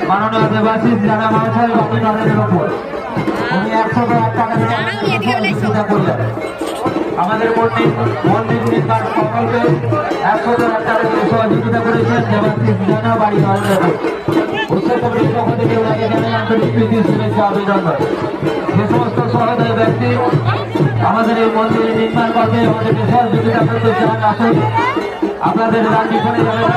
মাননীয় দেবাশিস যারা মানুষের বাকি তাদের উপর উনি 100 টাকা সহযোগিতা করলেন। আমাদের মন্দির নির্মাণ প্রকল্পে 100 টাকা সহযোগিতা করেছেন দেবাশিস জানা বাড়ি উৎসব কমিটির পক্ষ থেকে ওনাকে জানাই আন্তরিক প্রীতি শুভেচ্ছা অভিনন্দন। যে সমস্ত সহৃদয় ব্যক্তি আমাদের এই মন্দির নির্মাণ করবে আমাদেরকে সহযোগিতা করতে চান আসুন, আপনাদের রাজ্যে চলে যাবেন।